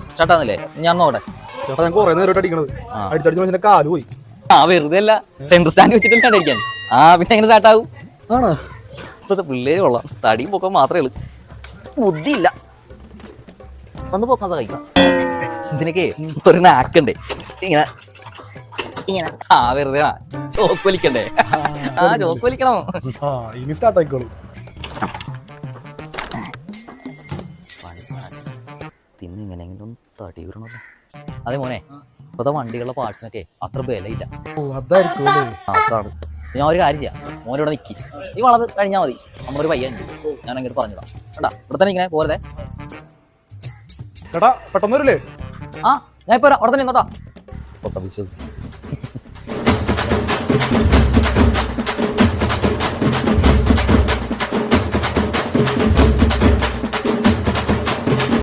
സ്റ്റാർട്ടാന്നില്ലേ? ഞാൻ നോക്കട്ടെ. ചേട്ടാ ഞാൻ കുറെ നേരം അടിക്കണത് അടിച്ചടിച്ച് കാല് പോയി. വെറുതെ അല്ല, സെൻട്രൽ സ്റ്റാൻഡ് വെച്ചിട്ട് അടിക്കാൻ. പിന്നെ എങ്ങനെ സ്റ്റാർട്ട് ആവും? ഇപ്പത്തെ പിള്ളേര് കൊള്ളാം, തടിയും പൊക്കം മാത്രമേ ഉള്ളൂ, ബുദ്ധിയില്ല. ഒന്ന് പൊക്കാൻ സഹായിക്കാം. ഇതിനൊക്കെ ഒരു നാക്കണ്ടേ ഇങ്ങനെ ഇങ്ങനെ. വെറുതെ ചോക്ക് വലിക്കണ്ടേ? ചോക്ക് വലിക്കണം. ഇനി സ്റ്റാർട്ട് ആയിക്കോളൂ. ഇങ്ങനെയെങ്കിലും തടി വരണല്ലോ. അതെ മോനെ, ഇപ്പത്തെ വണ്ടികളുടെ പാർട്സിനൊക്കെ അത്ര വിലയില്ല. അതാണ്. ഞാൻ ഒരു കാര്യം ചെയ്യാം, മോനിവിടെ നിൽക്കി, നീ വളർന്ന് കഴിഞ്ഞാൽ മതി. നമ്മളൊരു പയ്യുണ്ട്, ഞാൻ അങ്ങോട്ട് പറഞ്ഞതാ. കേട്ടാ, ഇവിടെ തന്നെ ഇങ്ങനെ പോരതെ. ചേട്ടാ പെട്ടെന്ന് വരില്ലേ? ഞാൻ ഇപ്പൊ അവിടെ തന്നെ നിന്നോട്ടാ.